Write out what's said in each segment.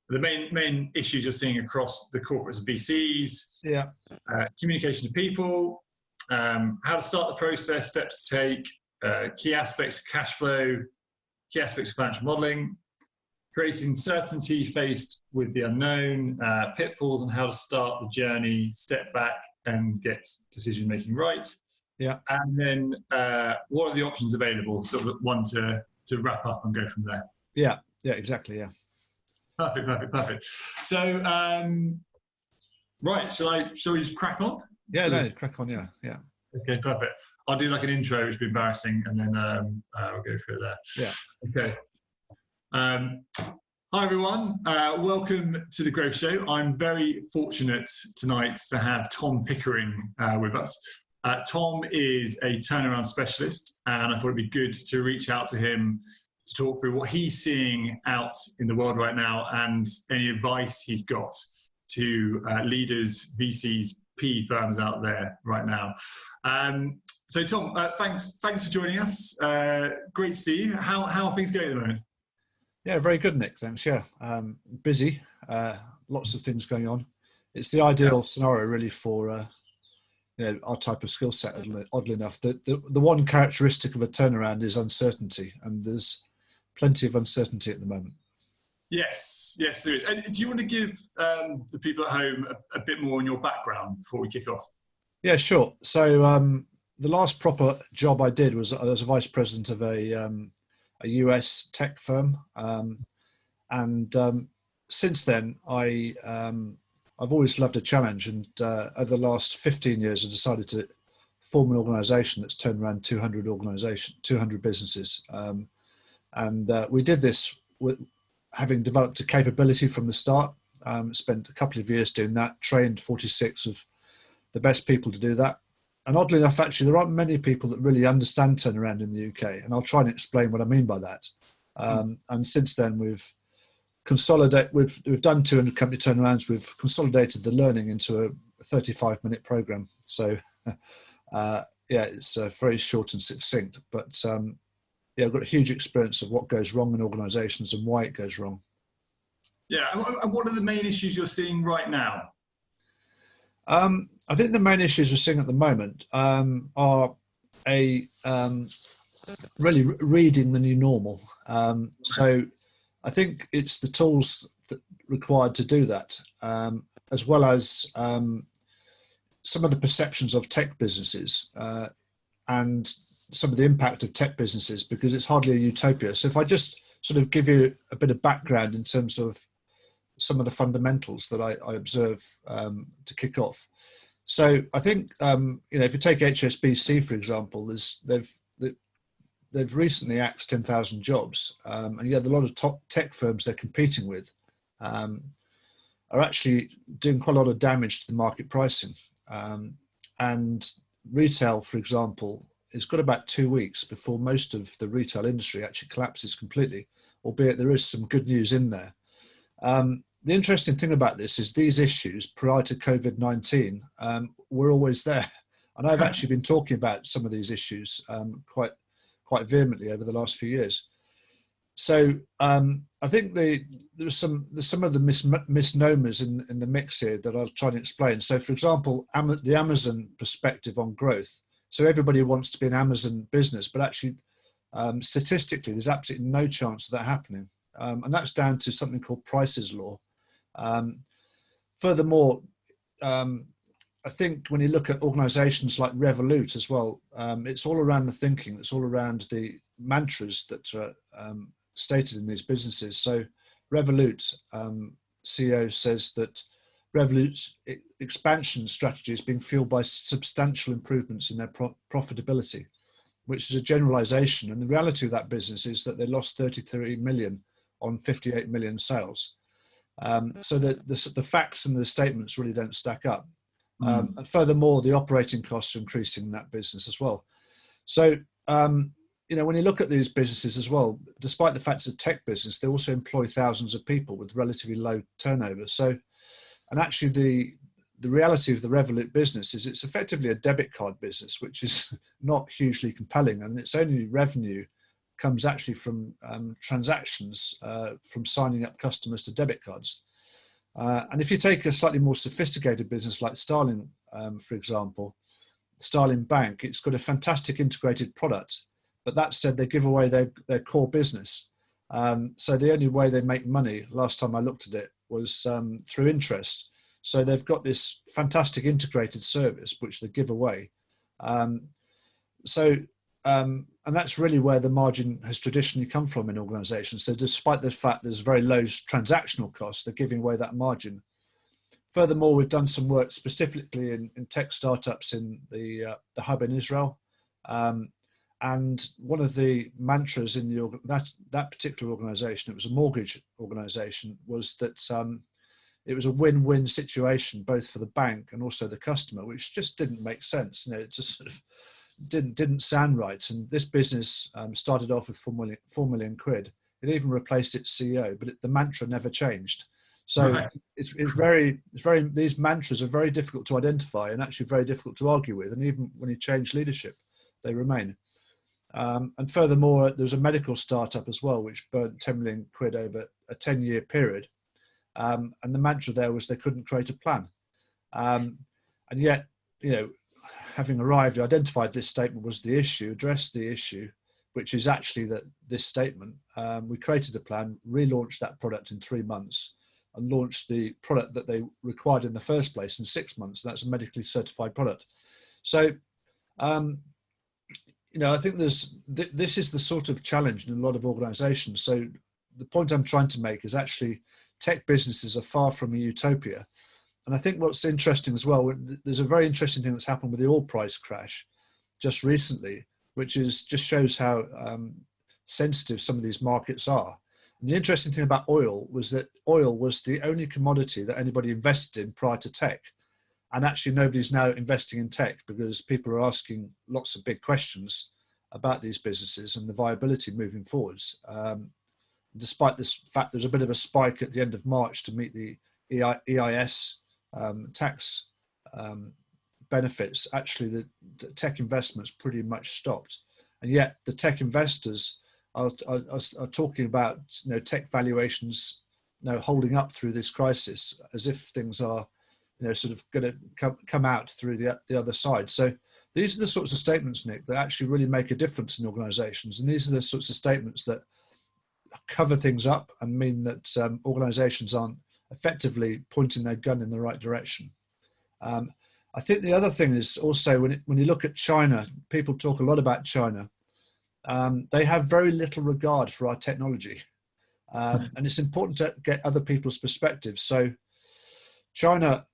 The main issues you're seeing across the corporates and VCs, communication to people, how to start the process, steps to take, key aspects of cash flow, key aspects of financial modelling, creating certainty faced with the unknown, pitfalls on how to start the journey, step back and get decision making right. Yeah. And then what are the options available? Sort of one to wrap up and go from there. Yeah, exactly. Yeah. Perfect. So, right, shall we just crack on? Yeah, crack on. Yeah. Okay, perfect. I'll do like an intro, which will be embarrassing, and then we'll go through it there. Yeah. Okay. Hi everyone, welcome to the Growth Show. I'm very fortunate tonight to have Tom Pickering with us. Tom is a turnaround specialist, and I thought it'd be good to reach out to him to talk through what he's seeing out in the world right now and any advice he's got to leaders, VCs, PE firms out there right now. So Tom, thanks for joining us. Great to see you. How are things going at the moment? Yeah, very good, Nick. Thanks. Yeah, busy. Lots of things going on. It's the ideal scenario, really, for our type of skill set. Oddly enough, the one characteristic of a turnaround is uncertainty, and there's plenty of uncertainty at the moment. Yes, there is. And do you want to give the people at home a bit more on your background before we kick off? Yeah, sure. So the last proper job I did was I was a vice president of a US tech firm, and since then I've always loved a challenge, and over the last 15 years I decided to form an organisation that's turned around 200 businesses, and we did this with having developed a capability from the start. Spent a couple of years doing that, trained 46 of the best people to do that. And oddly enough, actually, there aren't many people that really understand turnaround in the UK. And I'll try and explain what I mean by that. And since then, we've done 200 company turnarounds. We've consolidated the learning into a 35-minute program. So, it's very short and succinct. But I've got a huge experience of what goes wrong in organisations and why it goes wrong. Yeah, and what are the main issues you're seeing right now? I think the main issues we're seeing at the moment are really reading the new normal. So I think it's the tools that required to do that, as well as some of the perceptions of tech businesses and some of the impact of tech businesses, because it's hardly a utopia. So if I just sort of give you a bit of background in terms of some of the fundamentals that I observe to kick off. So I think, if you take HSBC, for example, they've recently axed 10,000 jobs, and yet a lot of top tech firms they're competing with are actually doing quite a lot of damage to the market pricing. And retail, for example, has got about 2 weeks before most of the retail industry actually collapses completely, albeit there is some good news in there. The interesting thing about this is these issues prior to COVID-19 were always there. And I've actually been talking about some of these issues quite vehemently over the last few years. So I think there's some of the misnomers in the mix here that I'll try and explain. So for example, the Amazon perspective on growth. So everybody wants to be an Amazon business, but actually statistically, there's absolutely no chance of that happening. And that's down to something called Price's Law. Furthermore, I think when you look at organizations like Revolut as well, it's all around the thinking, it's all around the mantras that are stated in these businesses. So Revolut CEO says that Revolut's expansion strategy is being fueled by substantial improvements in their profitability, which is a generalization. And the reality of that business is that they lost 33 million on 58 million sales. So the facts and the statements really don't stack up. And furthermore, the operating costs are increasing in that business as well. So, when you look at these businesses as well, despite the fact it's a tech business, they also employ thousands of people with relatively low turnover. So, and actually the reality of the Revolut business is it's effectively a debit card business, which is not hugely compelling, and its only revenue comes actually from transactions from signing up customers to debit cards. And if you take a slightly more sophisticated business like Starling, for example, Starling Bank, it's got a fantastic integrated product, but that said, they give away their core business. So the only way they make money, last time I looked at it, was through interest. So they've got this fantastic integrated service, which they give away. And that's really where the margin has traditionally come from in organizations. So despite the fact there's very low transactional costs, they're giving away that margin. Furthermore, we've done some work specifically in tech startups in the hub in Israel. And one of the mantras in that particular organization, it was a mortgage organization, was that it was a win-win situation, both for the bank and also the customer, which just didn't make sense. It just sort of didn't sound right. And this business started off with 4 million quid. It even replaced its CEO, but the mantra never changed. So right. it's very these mantras are very difficult to identify and actually very difficult to argue with. And even when you change leadership, they remain. And furthermore, there's a medical startup as well, which burnt 10 million quid over a 10-year period. And the mantra there was they couldn't create a plan. And yet, having arrived, identified this statement was the issue, addressed the issue, which is actually that this statement, we created a plan, relaunched that product in 3 months and launched the product that they required in the first place in 6 months. And that's a medically certified product. So, I think this is the sort of challenge in a lot of organizations. So the point I'm trying to make is actually tech businesses are far from a utopia. And I think what's interesting as well, there's a very interesting thing that's happened with the oil price crash just recently, which just shows how sensitive some of these markets are. And the interesting thing about oil was that oil was the only commodity that anybody invested in prior to tech. And actually nobody's now investing in tech because people are asking lots of big questions about these businesses and the viability moving forwards. Despite this fact, there's a bit of a spike at the end of March to meet the EIS tax benefits. Actually, the tech investments pretty much stopped. And yet the tech investors are talking about tech valuations holding up through this crisis as if things are sort of going to come out through the other side. So these are the sorts of statements, Nick, that actually really make a difference in organizations. And these are the sorts of statements that cover things up and mean that organizations aren't effectively pointing their gun in the right direction. I think the other thing is also when you look at China, people talk a lot about China. They have very little regard for our technology. And it's important to get other people's perspectives. So China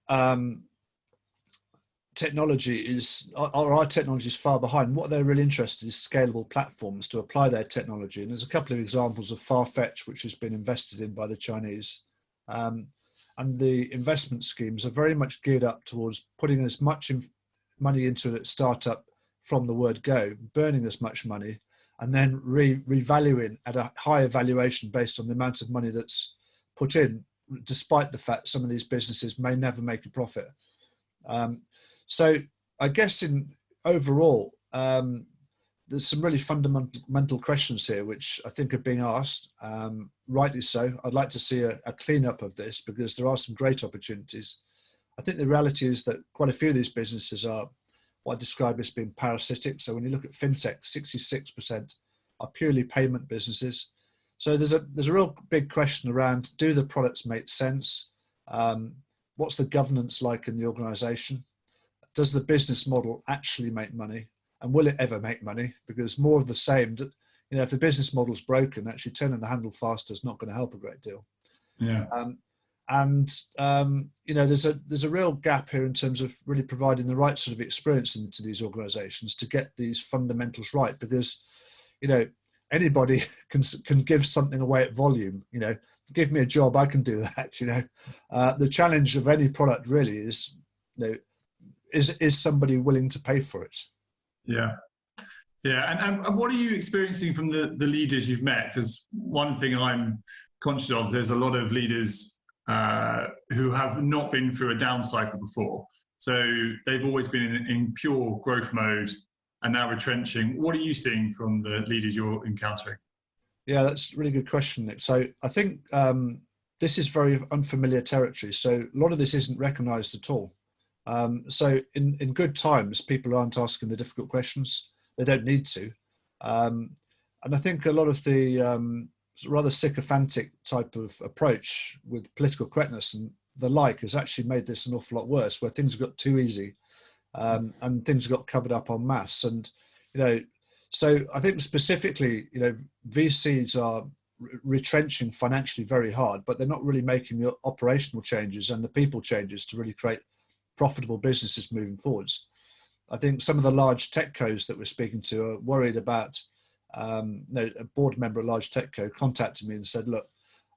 technology our technology is far behind. What they're really interested in is scalable platforms to apply their technology. And there's a couple of examples of Farfetch, which has been invested in by the Chinese. And the investment schemes are very much geared up towards putting as much money into a startup from the word go, burning as much money, and then revaluing at a higher valuation based on the amount of money that's put in, despite the fact some of these businesses may never make a profit. So I guess overall, there's some really fundamental questions here, which I think are being asked, rightly so. I'd like to see a cleanup of this because there are some great opportunities. I think the reality is that quite a few of these businesses are what I describe as being parasitic. So when you look at fintech, 66% are purely payment businesses. So there's a real big question around, do the products make sense? What's the governance like in the organization? Does the business model actually make money? And will it ever make money? Because more of the same, if the business model is broken, actually turning the handle faster is not going to help a great deal. Yeah. There's a real gap here in terms of really providing the right sort of experience into these organizations to get these fundamentals right. Because, anybody can give something away at volume. Give me a job, I can do that. The challenge of any product really is, is somebody willing to pay for it? Yeah. And what are you experiencing from the leaders you've met? Because one thing I'm conscious of, there's a lot of leaders who have not been through a down cycle before. So they've always been in pure growth mode. and now retrenching. What are you seeing from the leaders you're encountering? Yeah, that's a really good question, Nick. So I think this is very unfamiliar territory. So a lot of this isn't recognised at all. So in good times, people aren't asking the difficult questions. They don't need to. And I think a lot of the rather sycophantic type of approach with political correctness and the like has actually made this an awful lot worse, where things got too easy and things got covered up en masse. And, so I think specifically, VCs are retrenching financially very hard, but they're not really making the operational changes and the people changes to really create profitable businesses moving forwards. I think some of the large tech co's that we're speaking to are worried about, a board member of a large tech co contacted me and said, look,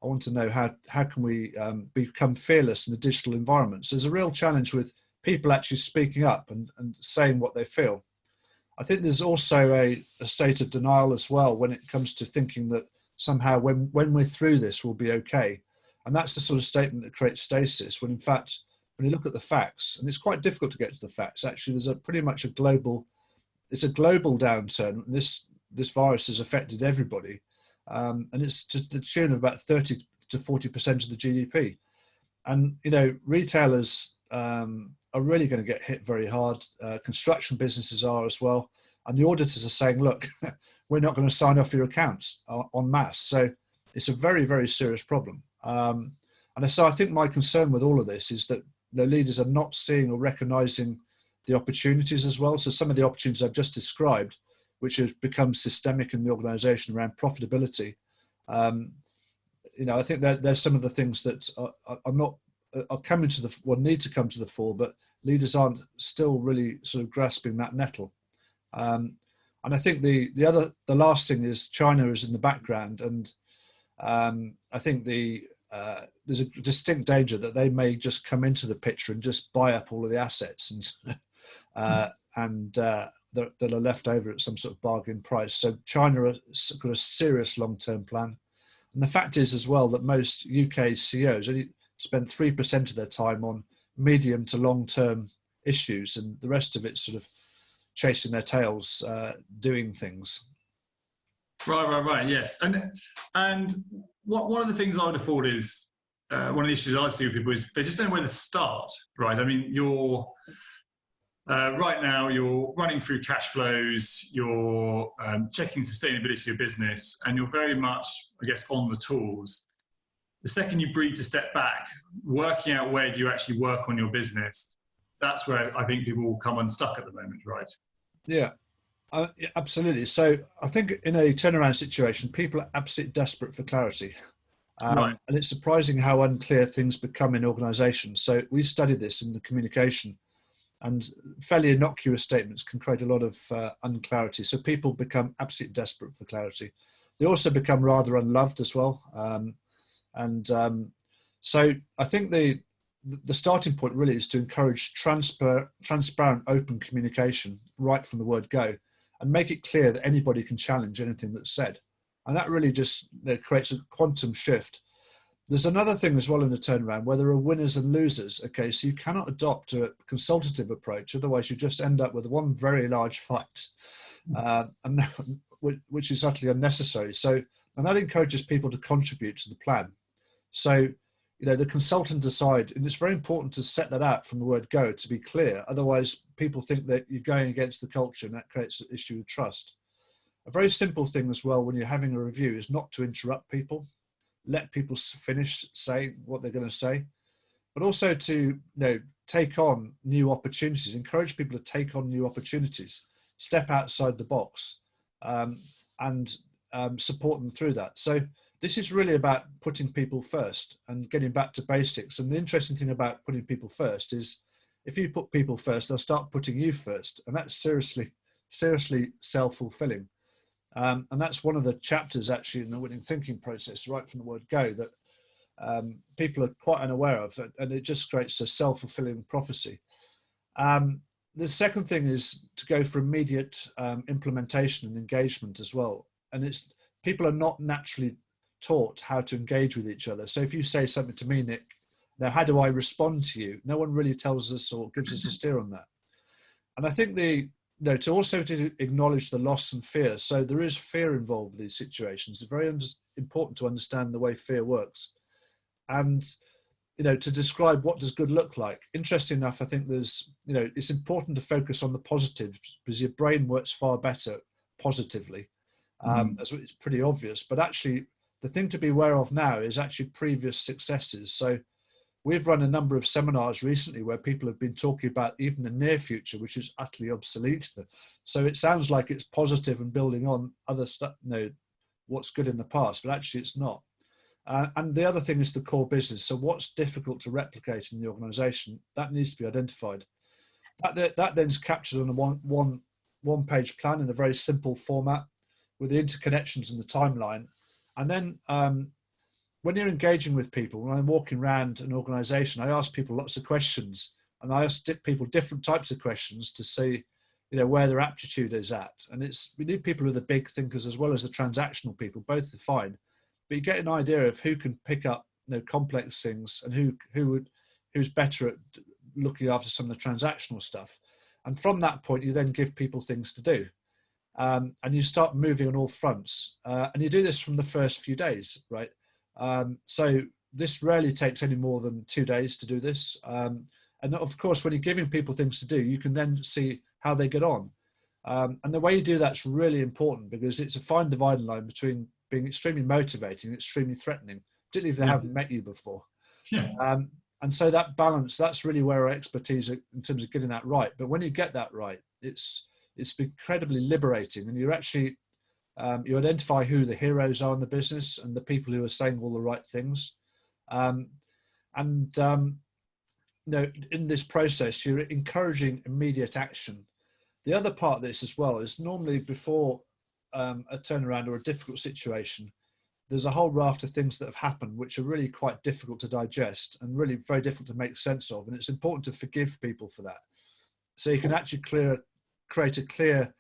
I want to know how can we become fearless in the digital environment. So there's a real challenge with people actually speaking up and saying what they feel. I think there's also a state of denial as well when it comes to thinking that somehow when we're through this, we'll be okay. And that's the sort of statement that creates stasis, when in fact, when you look at the facts, and it's quite difficult to get to the facts, actually, there's pretty much a global downturn. This virus has affected everybody. And it's to the tune of about 30 to 40% of the GDP. And, retailers are really going to get hit very hard. Construction businesses are as well. And the auditors are saying, look, we're not going to sign off your accounts en masse. So it's a very, very serious problem. And so I think my concern with all of this is that leaders are not seeing or recognizing the opportunities as well. So some of the opportunities I've just described, which have become systemic in the organization around profitability, I think that there's some of the things that are coming to need to come to the fore, but leaders aren't still really sort of grasping that nettle. And I think the last thing is China is in the background, and I think there's a distinct danger that they may just come into the picture and just buy up all of the assets and that are left over at some sort of bargain price. So China has got a serious long-term plan. And the fact is as well that most UK CEOs only spend 3% of their time on medium to long-term issues, and the rest of it sort of chasing their tails, doing things. Right. Yes. And one of the things I would have thought is, one of the issues I see with people is they just don't know where to start, right? I mean, right now you're running through cash flows, you're checking sustainability of your business, and you're very much, I guess, on the tools. The second you breathe to step back, working out where do you actually work on your business, that's where I think people will come unstuck at the moment, right? Yeah, absolutely. So I think in a turnaround situation, people are absolutely desperate for clarity. Right. And it's surprising how unclear things become in organizations. So we studied this in the communication, and fairly innocuous statements can create a lot of unclarity. So people become absolutely desperate for clarity. They also become rather unloved as well. So I think the starting point really is to encourage transparent, open communication right from the word go, and make it clear that anybody can challenge anything that's said. And that really just creates a quantum shift. There's another thing as well in the turnaround where there are winners and losers. Okay, so you cannot adopt a consultative approach, otherwise you just end up with one very large fight, which is utterly unnecessary. So, and that encourages people to contribute to the plan. So, the consultant decide, and it's very important to set that out from the word go to be clear. Otherwise, people think that you're going against the culture, and that creates an issue of trust. A very simple thing as well when you're having a review is not to interrupt people. Let people finish saying what they're going to say, but also to take on new opportunities. Encourage people to take on new opportunities, step outside the box, and support them through that. So this is really about putting people first and getting back to basics. And the interesting thing about putting people first is, if you put people first, they'll start putting you first, and that's seriously self-fulfilling. And that's one of the chapters actually in the winning thinking process, right from the word go, that people are quite unaware of, and it just creates a self-fulfilling prophecy. The second thing is to go for immediate implementation and engagement as well. And it's people are not naturally taught how to engage with each other. So if you say something to me, Nick, now how do I respond to you? No one really tells us or gives us a steer on that. And I think the to also to acknowledge the loss and fear. So there is fear involved with these situations. It's very important to understand the way fear works, and to describe what does good look like. Interesting enough, I think there's it's important to focus on the positives because your brain works far better positively. As it's pretty obvious, but actually the thing to be aware of now is actually previous successes. So we've run a number of seminars recently where people have been talking about even the near future, which is utterly obsolete. So it sounds like it's positive and building on other stuff, what's good in the past, but actually it's not. And the other thing is the core business. So what's difficult to replicate in the organization, that needs to be identified. That then is captured on a one-page plan in a very simple format with the interconnections and the timeline. And then when you're engaging with people, when I'm walking around an organization, I ask people lots of questions, and I ask people different types of questions to see, where their aptitude is at. And we need people who are the big thinkers as well as the transactional people, both are fine. But you get an idea of who can pick up complex things and who's better at looking after some of the transactional stuff. And from that point, you then give people things to do. And you start moving on all fronts. And you do this from the first few days, right? So this rarely takes any more than 2 days to do this. And of course, when you're giving people things to do, you can then see how they get on. And the way you do that's really important because it's a fine dividing line between being extremely motivating and extremely threatening, particularly if they haven't met you before. Yeah. And so that balance, that's really where our expertise in terms of getting that right. But when you get that right, it's incredibly liberating, and you're actually you identify who the heroes are in the business and the people who are saying all the right things. In this process, you're encouraging immediate action. The other part of this as well is normally before a turnaround or a difficult situation, there's a whole raft of things that have happened which are really quite difficult to digest and really very difficult to make sense of. And it's important to forgive people for that. So you can actually create a clear,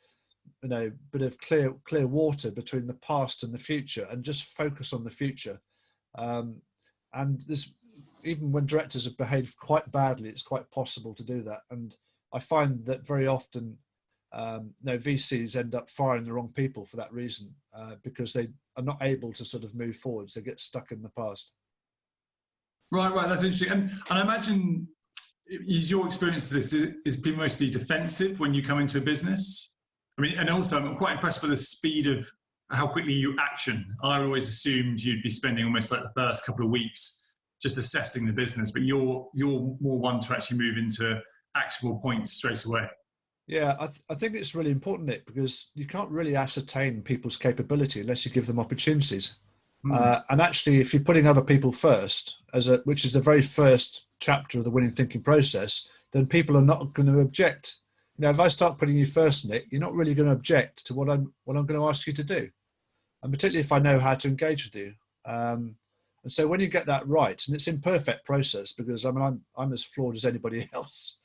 bit of clear water between the past and the future, and just focus on the future. And this, even when directors have behaved quite badly, it's quite possible to do that. And I find that very often, VCs end up firing the wrong people for that reason, because they are not able to sort of move forwards. They get stuck in the past. Right. That's interesting. And I imagine your experience of this is been mostly defensive when you come into a business. I mean, and also I'm quite impressed by the speed of how quickly you action. I always assumed you'd be spending almost like the first couple of weeks just assessing the business, but you're more one to actually move into actionable points straight away. Yeah, I think it's really important, Nick, because you can't really ascertain people's capability unless you give them opportunities. And actually, if you're putting other people first, which is the very first chapter of the winning thinking process, then people are not going to object. If I start putting you first, Nick, you're not really going to object to what I'm going to ask you to do, and particularly if I know how to engage with you. And so when you get that right, and it's an imperfect process because I'm as flawed as anybody else.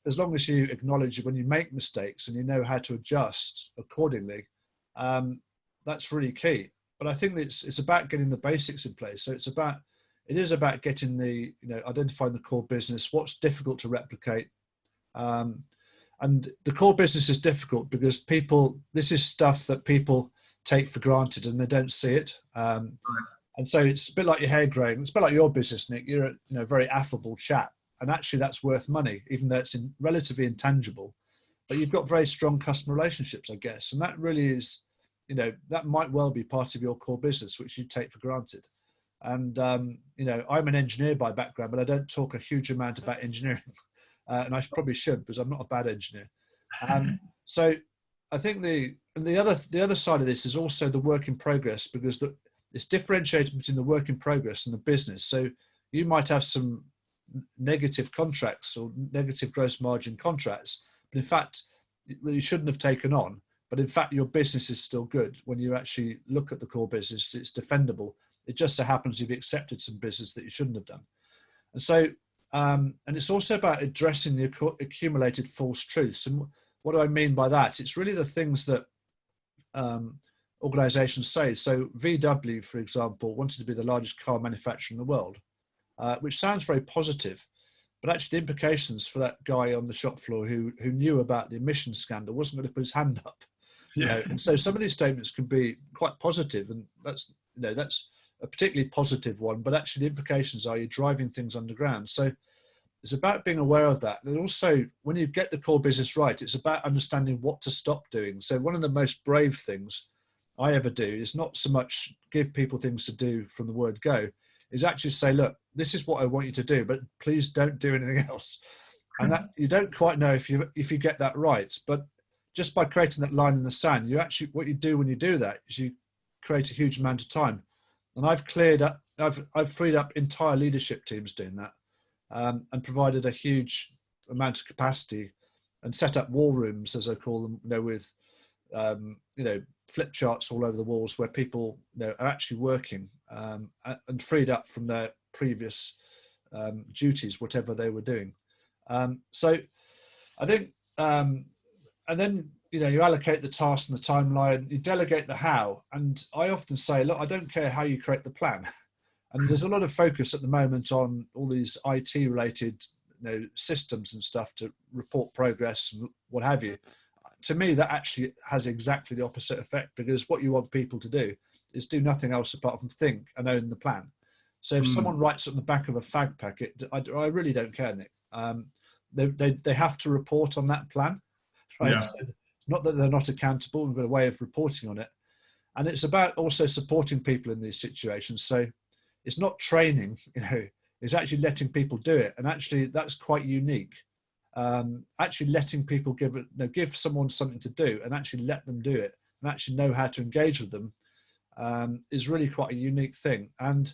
As long as you acknowledge when you make mistakes and you know how to adjust accordingly, that's really key. But I think that it's about getting the basics in place. So it is about getting identifying the core business, what's difficult to replicate. And the core business is difficult because this is stuff that people take for granted and they don't see it. And so it's a bit like your hair growing. It's a bit like your business, Nick. You're a very affable chap. And actually that's worth money, even though it's relatively intangible. But you've got very strong customer relationships, I guess. And that really is, that might well be part of your core business, which you take for granted. And, I'm an engineer by background, but I don't talk a huge amount about engineering. And I probably should, because I'm not a bad engineer. So I think the other side of this is also the work in progress, because it's differentiated between the work in progress and the business. So you might have some negative contracts or negative gross margin contracts, but in fact, you shouldn't have taken on. But in fact, your business is still good. When you actually look at the core business, it's defendable. It just so happens you've accepted some business that you shouldn't have done. And so, and it's also about addressing the accumulated false truths. And what do I mean by that? It's really the things that organizations say. So VW, for example, wanted to be the largest car manufacturer in the world, which sounds very positive. but actually the implications for that guy on the shop floor who knew about the emissions scandal wasn't going to put his hand up. Yeah. And so some of these statements can be quite positive, and that's a particularly positive one, but actually the implications are you're driving things underground. So it's about being aware of that. And also, when you get the core business right, it's about understanding what to stop doing. So one of the most brave things I ever do is not so much give people things to do from the word go, is actually say, look, this is what I want you to do, but please don't do anything else. And that you don't quite know if you get that right. But just by creating that line in the sand, what you do when you do that is you create a huge amount of time. And I've freed up entire leadership teams doing that, and provided a huge amount of capacity and set up war rooms, as I call them, with flip charts all over the walls where people are actually working, and freed up from their previous duties, whatever they were doing. So I think, and then you allocate the task and the timeline, you delegate the how. And I often say, look, I don't care how you create the plan. And there's a lot of focus at the moment on all these IT related systems and stuff to report progress and what have you. To me, that actually has exactly the opposite effect, because what you want people to do is do nothing else apart from think and own the plan. So if someone writes on the back of a fag packet, I really don't care, Nick. They have to report on that plan, right? Yeah. So not that they're not accountable, we've got a way of reporting on it. And it's about also supporting people in these situations. So it's not training, it's actually letting people do it. And actually that's quite unique. Actually letting people give someone something to do and actually let them do it and actually know how to engage with them, is really quite a unique thing. And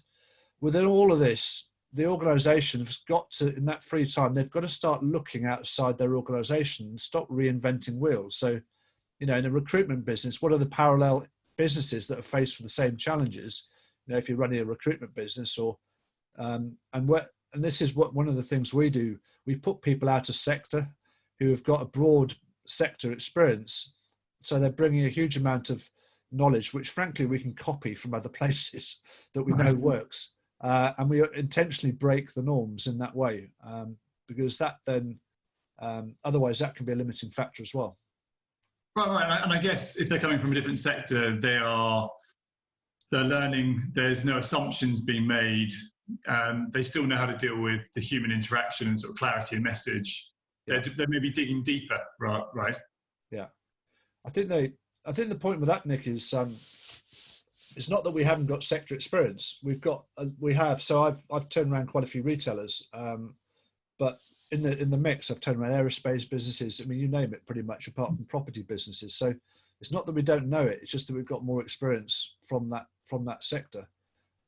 within all of this, the organization has got to, in that free time, they've got to start looking outside their organization and stop reinventing wheels. So, in a recruitment business, what are the parallel businesses that are faced with the same challenges? If you're running a recruitment business, or and this is what one of the things we do. We put people out of sector who have got a broad sector experience, so they're bringing a huge amount of knowledge, which frankly we can copy from other places that we know works, and we intentionally break the norms in that way, because that then otherwise that can be a limiting factor as well. Right. And I guess if they're coming from a different sector, they're learning. There's no assumptions being made. They still know how to deal with the human interaction and sort of clarity of message. Yeah. They're maybe digging deeper, right? Yeah, I think the point with that, Nick, is it's not that we haven't got sector experience. We have. So I've turned around quite a few retailers, but in the mix, I've turned around aerospace businesses. I mean, you name it, pretty much, apart from property businesses. So it's not that we don't know it. It's just that we've got more experience from that sector,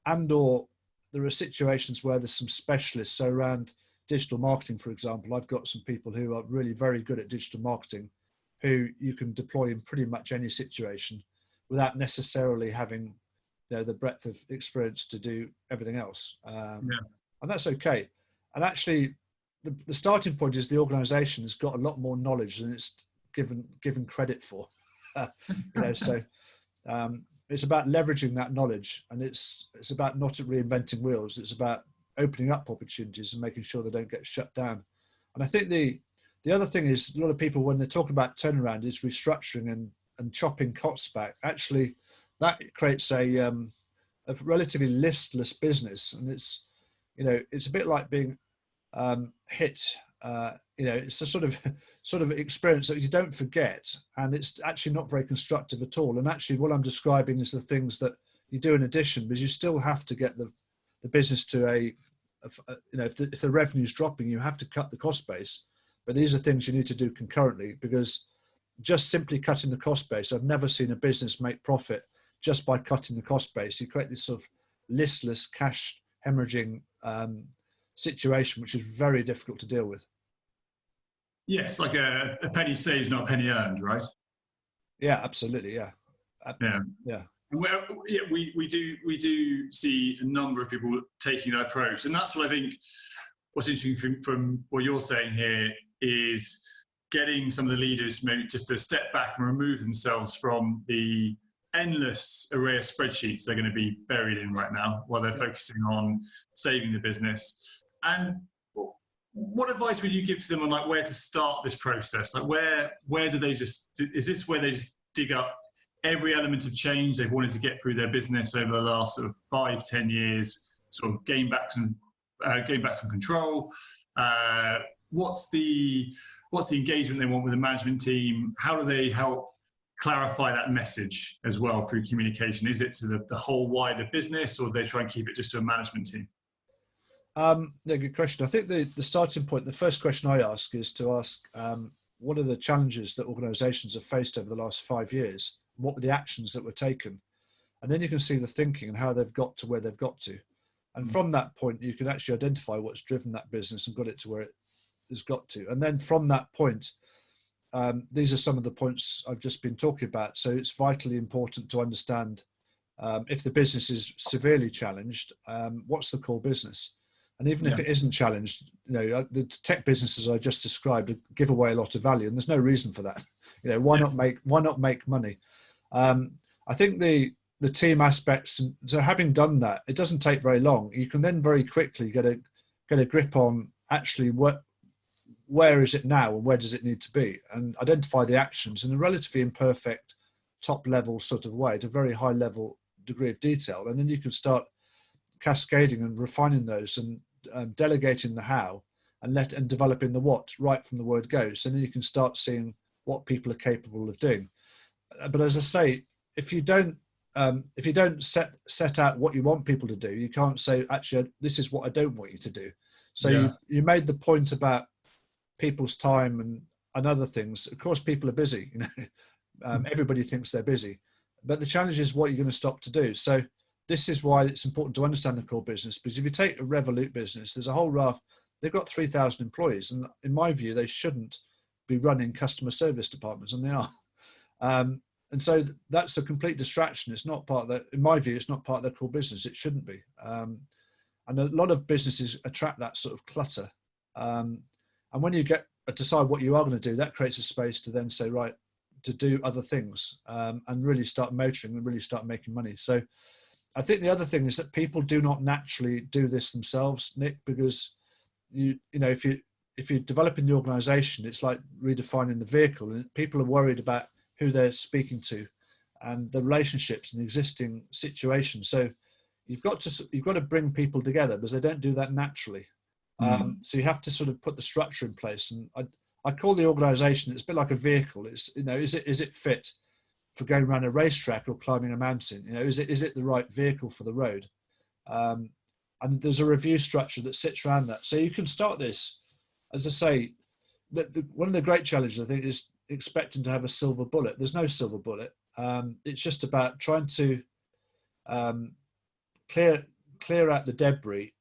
and/or there are situations where there's some specialists. So around digital marketing, for example, I've got some people who are really very good at digital marketing, who you can deploy in pretty much any situation without necessarily having the breadth of experience to do everything else. And that's okay. And actually, the starting point is the organization has got a lot more knowledge than it's given credit for. So it's about leveraging that knowledge, and it's about not reinventing wheels. It's about opening up opportunities and making sure they don't get shut down. And I think the other thing is, a lot of people, when they talk about turnaround, is restructuring and chopping costs back. Actually, that creates a relatively listless business, and it's a bit like being hit. It's a sort of experience that you don't forget, and it's actually not very constructive at all. And actually, what I'm describing is the things that you do in addition, because you still have to get the business to if the revenue is dropping, you have to cut the cost base. But these are things you need to do concurrently, because just simply cutting the cost base, I've never seen a business make profit just by cutting the cost base. You create this sort of listless, cash hemorrhaging situation, which is very difficult to deal with. Yes, like a penny saved, not a penny earned, right? Yeah, absolutely. Yeah. Yeah. Well, yeah, we do see a number of people taking that approach, and that's what I think. What's interesting from what you're saying here is getting some of the leaders maybe just to step back and remove themselves from the endless array of spreadsheets they're going to be buried in right now, while they're focusing on saving the business. And what advice would you give to them on like where to start this process? Like where do they is this where they just dig up every element of change they've wanted to get through their business over the last sort of 5-10 years, sort of gain back some control? What's the engagement they want with the management team? How do they help clarify that message as well through communication? Is it to the whole wider business, or do they try and keep it just to a management team? Yeah, good question. I think the starting point, the first question I ask is to ask, what are the challenges that organisations have faced over the last 5 years? What were the actions that were taken? And then you can see the thinking and how they've got to where they've got to. And from that point, you can actually identify what's driven that business and got it to where it has got to. And then from that point, these are some of the points I've just been talking about. So it's vitally important to understand if the business is severely challenged, what's the core business? And even if it isn't challenged, the tech businesses I just described give away a lot of value, and there's no reason for that. Why not make money? I think the team aspects. So having done that, it doesn't take very long. You can then very quickly get a grip on actually where is it now and where does it need to be, and identify the actions in a relatively imperfect, top level sort of way, at a very high level degree of detail, and then you can start cascading and refining those and delegating the how and developing the what right from the word go. So then you can start seeing what people are capable of doing. But as I say, if you don't set out what you want people to do, you can't say, actually, this is what I don't want you to do. So you made the point about people's time and other things. Of course, people are busy. Everybody thinks they're busy, but the challenge is what you're going to stop to do. So this is why it's important to understand the core business, because if you take a Revolut business, there's a whole raft. They've got 3,000 employees, and in my view, they shouldn't be running customer service departments, and they are. And so that's a complete distraction. It's not part of that. In my view, it's not part of their core business. It shouldn't be. And a lot of businesses attract that sort of clutter. And when you decide what you are going to do, that creates a space to then say, right, to do other things and really start motoring and really start making money. So I think the other thing is that people do not naturally do this themselves, Nick, because if you're developing the organization, it's like redefining the vehicle, and people are worried about who they're speaking to and the relationships and the existing situation. So you've got to bring people together, because they don't do that naturally. So you have to sort of put the structure in place. And I call the organization, it's a bit like a vehicle. It's, is it fit for going around a racetrack or climbing a mountain? Is it the right vehicle for the road? And there's a review structure that sits around that. So you can start this, as I say, one of the great challenges, I think, is expecting to have a silver bullet. There's no silver bullet. It's just about trying to clear out the debris,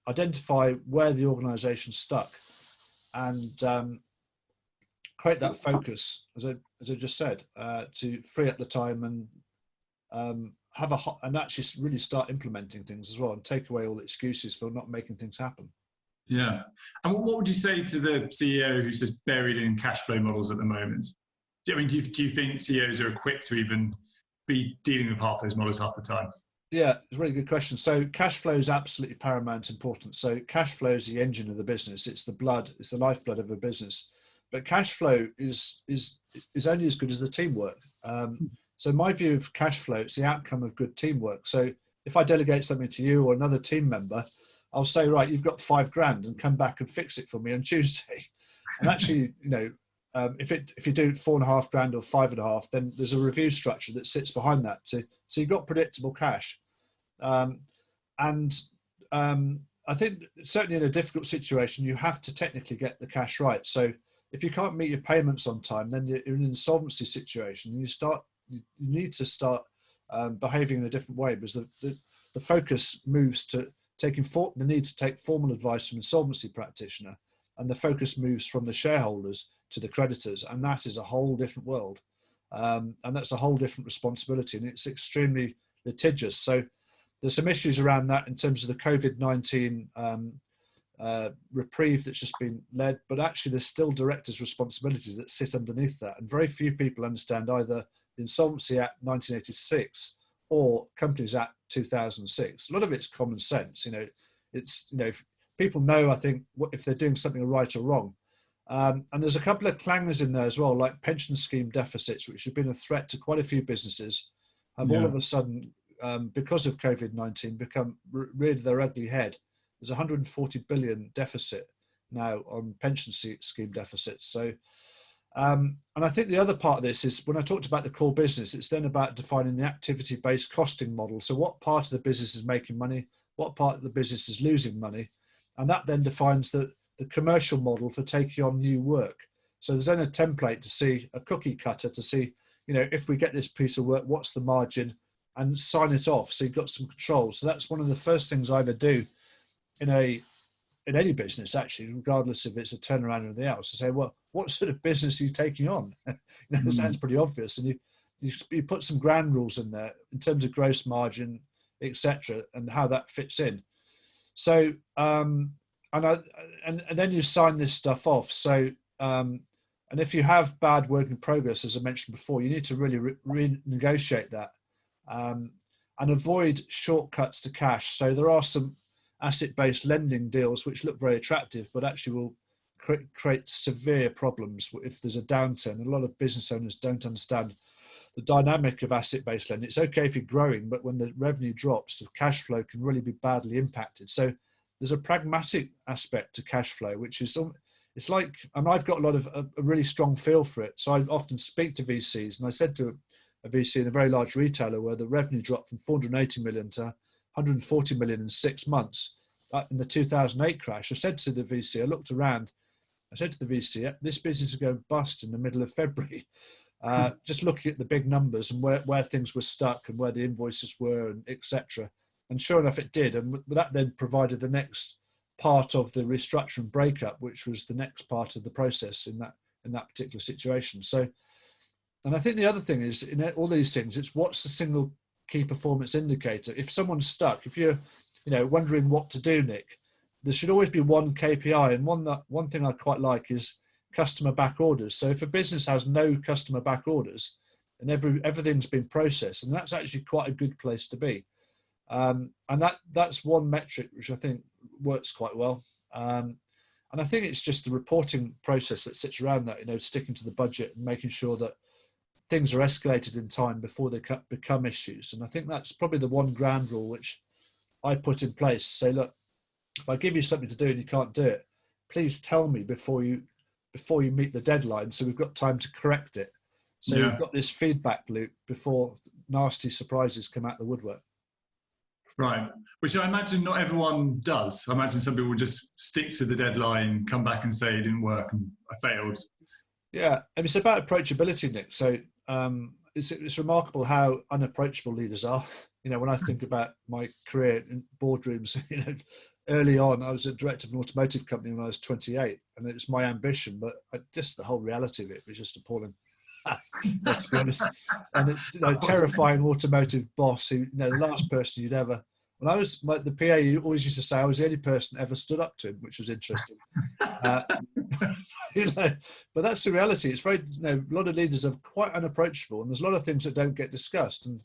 identify where the organization's stuck, and create that focus, as I just said, to free up the time and and actually really start implementing things as well, and take away all the excuses for not making things happen. Yeah. And what would you say to the CEO who's just buried in cash flow models at the moment? Do you think CEOs are equipped to even be dealing with half those models half the time? Yeah, it's a really good question. So cash flow is absolutely paramount importance. So cash flow is the engine of the business. It's the lifeblood of a business. But cash flow is only as good as the teamwork. So my view of cash flow, it's the outcome of good teamwork. So if I delegate something to you or another team member, I'll say, right, you've got $5,000 and come back and fix it for me on Tuesday. And actually, if you do $4,500 or $5,500, then there's a review structure that sits behind that. So you've got predictable cash. I think certainly in a difficult situation, you have to technically get the cash right. So if you can't meet your payments on time, then you're in an insolvency situation. You need to start behaving in a different way, because the focus moves to the need to take formal advice from an insolvency practitioner, and the focus moves from the shareholders to the creditors, and that is a whole different world, and that's a whole different responsibility, and it's extremely litigious. So there's some issues around that in terms of the COVID-19 reprieve that's just been led, but actually there's still directors' responsibilities that sit underneath that, and very few people understand either the Insolvency Act 1986 or Companies Act 2006. A lot of it's common sense. It's people know, I think, if they're doing something right or wrong. And there's a couple of clangers in there as well, like pension scheme deficits, which have been a threat to quite a few businesses, have all of a sudden, because of COVID-19, become reared their ugly head. There's 140 billion deficit now on pension scheme deficits. So, and I think the other part of this is when I talked about the core business, it's then about defining the activity-based costing model. So what part of the business is making money, what part of the business is losing money, and that then defines the commercial model for taking on new work. So there's then a template to see, a cookie cutter to see, if we get this piece of work, what's the margin, and sign it off. So you've got some control. So that's one of the first things I would do in any business, actually, regardless if it's a turnaround or anything else, to say, well, what sort of business are you taking on? It sounds pretty obvious. And you put some ground rules in there in terms of gross margin, etc., and how that fits in. So, and then you sign this stuff off. So, and if you have bad work in progress, as I mentioned before, you need to really renegotiate that, and avoid shortcuts to cash. So there are some asset-based lending deals which look very attractive, but actually will create severe problems if there's a downturn. A lot of business owners don't understand the dynamic of asset-based lending. It's okay if you're growing, but when the revenue drops, the cash flow can really be badly impacted. So there's a pragmatic aspect to cash flow, which is, it's like, and I've got a really strong feel for it. So I often speak to VCs, and I said to a VC in a very large retailer where the revenue dropped from 480 million to 140 million in 6 months in the 2008 crash. I said to the VC, I looked around, I said to the VC, this business is going bust in the middle of February. Just looking at the big numbers and where things were stuck and where the invoices were, and etc. And sure enough, it did. And that then provided the next part of the restructure and breakup, which was the next part of the process in that particular situation. So, and I think the other thing is, in all these things, it's what's the single key performance indicator. If someone's stuck, if you're wondering what to do, Nick, there should always be one KPI. And one thing I quite like is customer back orders. So if a business has no customer back orders and everything's been processed, and that's actually quite a good place to be. And that's one metric which I think works quite well. And I think it's just the reporting process that sits around that, sticking to the budget and making sure that things are escalated in time before they become issues. And I think that's probably the one ground rule which I put in place. Say, look, if I give you something to do and you can't do it, please tell me before you meet the deadline, so we've got time to correct it. So you've got this feedback loop before nasty surprises come out the woodwork. Right, which I imagine not everyone does. I imagine some people just stick to the deadline, come back and say it didn't work and I failed. Yeah, and it's about approachability, Nick. So it's remarkable how unapproachable leaders are. When I think about my career in boardrooms, early on, I was a director of an automotive company when I was 28, and it was my ambition, but just the whole reality of it was just appalling. To be honest, and terrifying automotive boss who, the last person you'd ever. When I was the PA, you always used to say I was the only person ever stood up to him, which was interesting. But that's the reality. It's very, a lot of leaders are quite unapproachable, and there's a lot of things that don't get discussed, and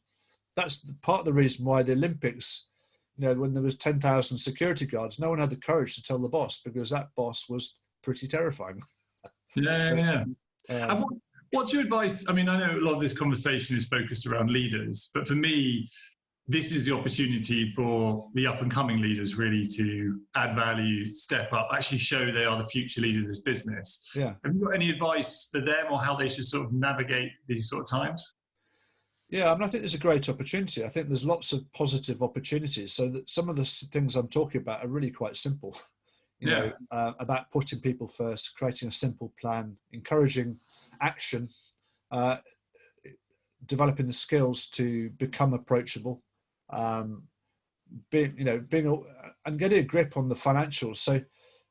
that's part of the reason why the Olympics. When there was 10,000 security guards, no one had the courage to tell the boss, because that boss was pretty terrifying. Yeah. And what's your advice? I mean, I know a lot of this conversation is focused around leaders, but for me, this is the opportunity for the up-and-coming leaders really to add value, step up, actually show they are the future leaders of this business. Yeah. Have you got any advice for them or how they should sort of navigate these sort of times? Yeah, I think there's a great opportunity. I think there's lots of positive opportunities. So that some of the things I'm talking about are really quite simple. About putting people first, creating a simple plan, encouraging action, developing the skills to become approachable, being and getting a grip on the financials. So,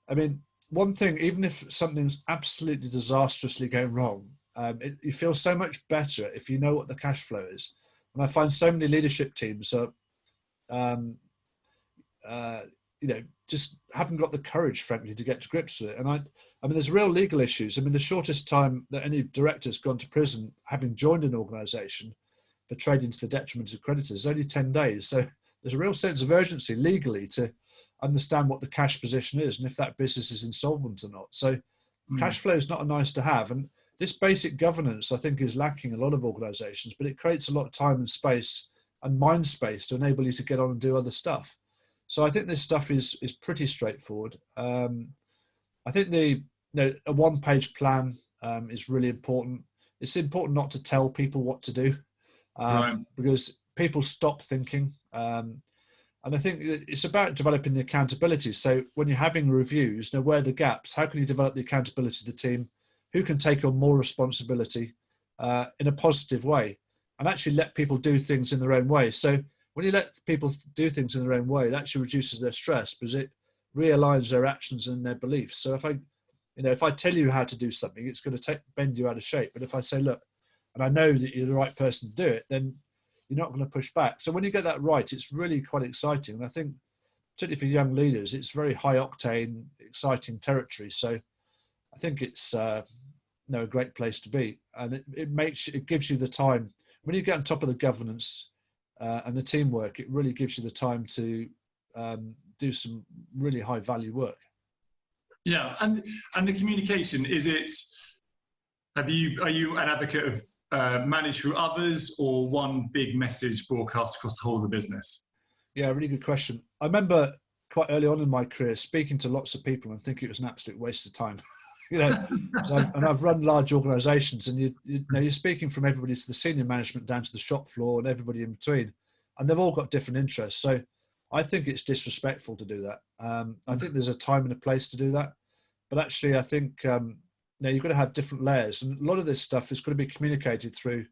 I mean, one thing, even if something's absolutely disastrously going wrong, you feel so much better if you know what the cash flow is. And I find so many leadership teams are, just haven't got the courage, frankly, to get to grips with it. And I mean, there's real legal issues. I mean, the shortest time that any director's gone to prison, having joined an organisation for trading to the detriment of creditors, is only 10 days. So there's a real sense of urgency legally to understand what the cash position is and if that business is insolvent or not. So cash flow is not a nice to have. And this basic governance, I think, is lacking a lot of organizations, but it creates a lot of time and space and mind space to enable you to get on and do other stuff. So I think this stuff is pretty straightforward. I think a one-page plan is really important. It's important not to tell people what to do because people stop thinking. And I think it's about developing the accountability. So when you're having reviews, where are the gaps? How can you develop the accountability of the team? Who can take on more responsibility in a positive way and actually let people do things in their own way? So when you let people do things in their own way, it actually reduces their stress because it realigns their actions and their beliefs. So if I tell you how to do something, it's going to bend you out of shape. But if I say, look, and I know that you're the right person to do it, then you're not going to push back. So when you get that right, it's really quite exciting. And I think, particularly for young leaders, it's very high octane, exciting territory. So I think it's a great place to be. And it gives you the time. When you get on top of the governance and the teamwork, it really gives you the time to do some really high value work. Yeah, and the communication, are you an advocate of manage through others or one big message broadcast across the whole of the business? Yeah, really good question. I remember quite early on in my career speaking to lots of people and thinking it was an absolute waste of time. And I've run large organizations, and you're speaking from everybody to the senior management down to the shop floor and everybody in between, and they've all got different interests. So I think it's disrespectful to do that. I think there's a time and a place to do that, but actually I think you've got to have different layers, and a lot of this stuff is going to be communicated through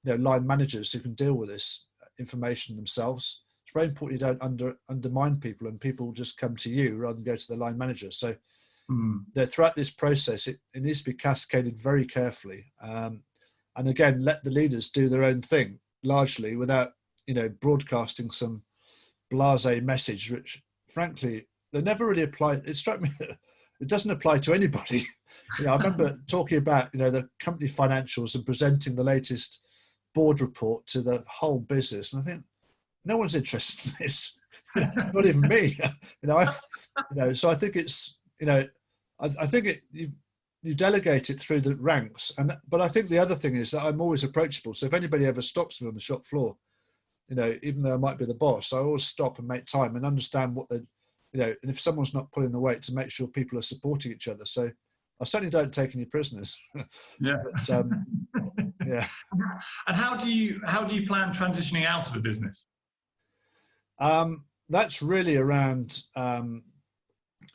line managers who can deal with this information themselves. It's very important you don't undermine people and people just come to you rather than go to the line manager. So throughout this process, it needs to be cascaded very carefully. And again, let the leaders do their own thing largely without, broadcasting some blasé message, which frankly, they never really apply. It struck me that it doesn't apply to anybody. I remember talking about, the company financials and presenting the latest board report to the whole business. And I think no one's interested in this, not even me. So I think it's, I think you delegate it through the ranks. But I think the other thing is that I'm always approachable. So if anybody ever stops me on the shop floor, even though I might be the boss, I always stop and make time and understand what and if someone's not pulling the weight, to make sure people are supporting each other. So I certainly don't take any prisoners. Yeah. But, yeah. And how do you plan transitioning out of the business? That's really around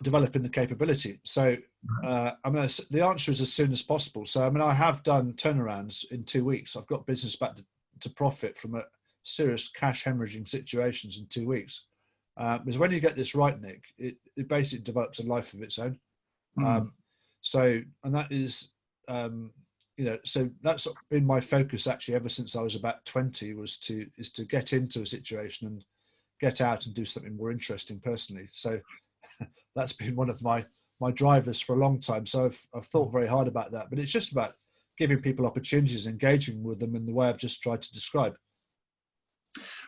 developing the capability. So the answer is as soon as possible. So I have done turnarounds in 2 weeks. I've got business back to profit from a serious cash hemorrhaging situations in 2 weeks. Because when you get this right, Nick, it basically develops a life of its own. And that is, so that's been my focus actually ever since I was about 20, is to get into a situation and get out and do something more interesting personally. So that's been one of my drivers for a long time. So I've thought very hard about that, but it's just about giving people opportunities, engaging with them in the way I've just tried to describe.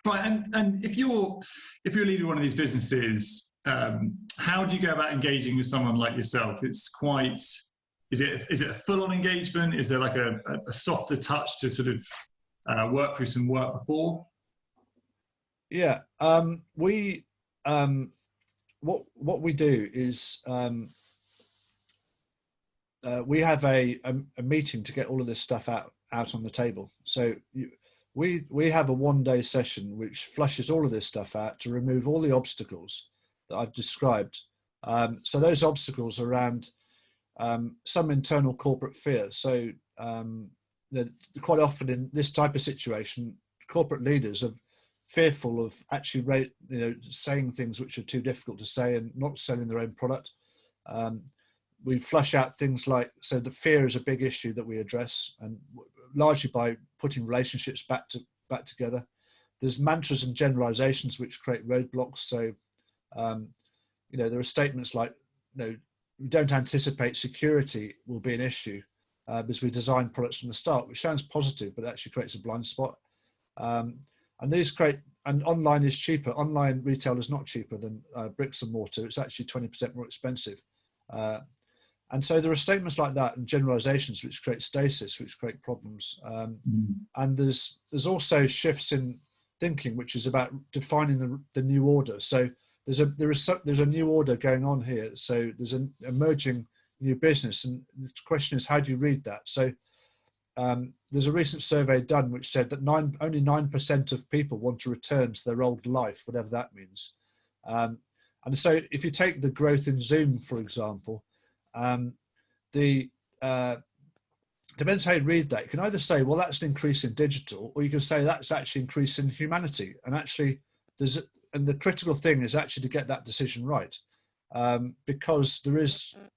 Right, and if you're leading one of these businesses, how do you go about engaging with someone like yourself? It's quite. Is it a full-on engagement? Is there like a softer touch to sort of work through some work before? Yeah, we what we do is we have a meeting to get all of this stuff out on the table. So we have a one-day session which flushes all of this stuff out to remove all the obstacles that I've described. So those obstacles are around some internal corporate fear. So quite often in this type of situation, corporate leaders are fearful of actually saying things which are too difficult to say and not selling their own product. We flush out things like, so the fear is a big issue that we address, and largely by putting relationships back together. There's mantras and generalizations which create roadblocks. So there are statements like, we don't anticipate security will be an issue because we design products from the start, which sounds positive, but actually creates a blind spot. And these create and online is cheaper. Online retail is not cheaper than bricks and mortar. It's actually 20% more expensive. And so there are statements like that and generalizations which create stasis, which create problems. And there's also shifts in thinking, which is about defining the new order. So there's a new order going on here. So there's an emerging new business, and the question is, how do you read that? So there's a recent survey done which said that only 9% of people want to return to their old life, whatever that means. And so if you take the growth in Zoom, for example, depends how you read that. You can either say, well, that's an increase in digital, or you can say that's actually increase in humanity. And actually, the critical thing is actually to get that decision right, because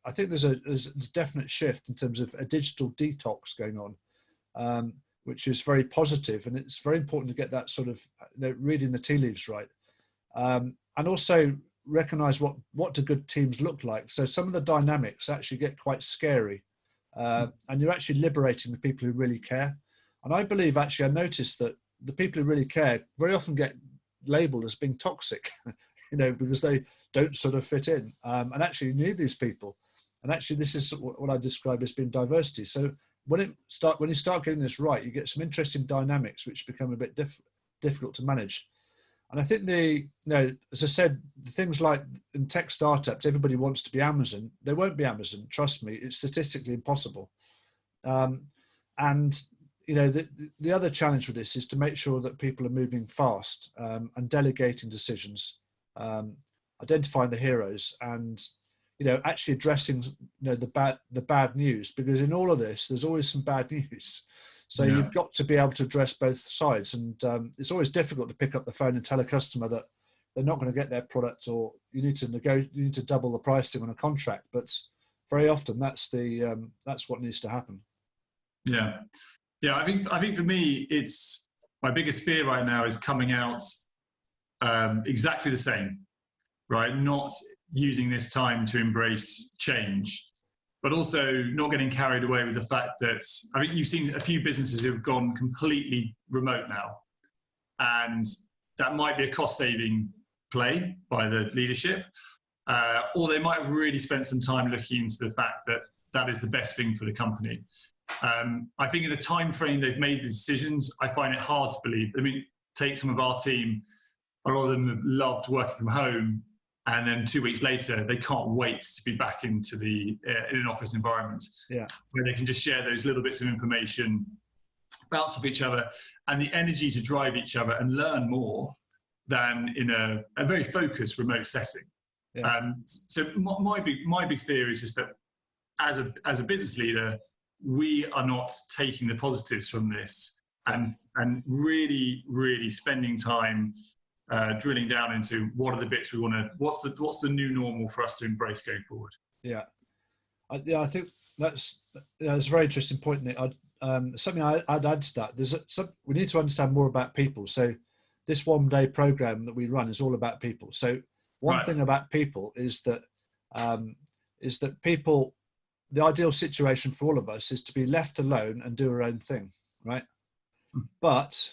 I think there's a definite shift in terms of a digital detox going on, which is very positive, and it's very important to get that sort of reading the tea leaves right, and also recognize what do good teams look like. So some of the dynamics actually get quite scary, and you're actually liberating the people who really care. And I believe, actually, I noticed that the people who really care very often get labeled as being toxic, because they don't sort of fit in. And actually, you need these people. And actually, this is what I describe as being diversity. So when you start getting this right, you get some interesting dynamics which become a bit difficult to manage. And I think as I said, the things like in tech startups, everybody wants to be Amazon. They won't be Amazon. Trust me, it's statistically impossible. And the other challenge with this is to make sure that people are moving fast, and delegating decisions, identifying the heroes, and actually addressing the bad news, because in all of this there's always some bad news. So you've got to be able to address both sides, and it's always difficult to pick up the phone and tell a customer that they're not going to get their product, or you need to double the pricing on a contract. But very often that's what needs to happen. Yeah. I think for me, it's my biggest fear right now is coming out exactly the same, right? Not using this time to embrace change, but also not getting carried away with the fact that, I mean, you've seen a few businesses who have gone completely remote now, and that might be a cost-saving play by the leadership, or they might have really spent some time looking into the fact that that is the best thing for the company. I think in the time frame they've made the decisions, I find it hard to believe. I mean, take some of our team, a lot of them have loved working from home, and then 2 weeks later, they can't wait to be back into in an office environment, where they can just share those little bits of information, bounce off each other, and the energy to drive each other and learn more than in a very focused remote setting. So my big fear is just that as a business leader, we are not taking the positives from this and really, really spending time drilling down into what are the bits we want to, what's the new normal for us to embrace going forward. I think that's a very interesting point, Nick. Something I'd add to that, we need to understand more about people. So this 1-day program that we run is all about people. So one thing about people is that people, the ideal situation for all of us is to be left alone and do our own thing, right? But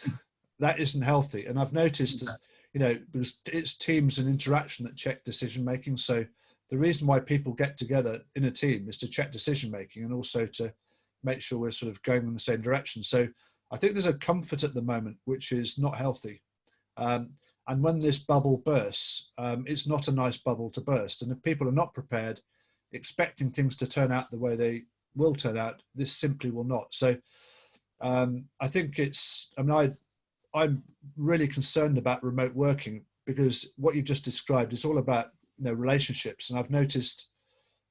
that isn't healthy. And I've noticed because it's teams and interaction that check decision making. So the reason why people get together in a team is to check decision making, and also to make sure we're sort of going in the same direction. So I think there's a comfort at the moment which is not healthy. And when this bubble bursts, it's not a nice bubble to burst. And if people are not prepared, expecting things to turn out the way they will turn out, this simply will not. So I think I'm really concerned about remote working, because what you've just described is all about relationships. And I've noticed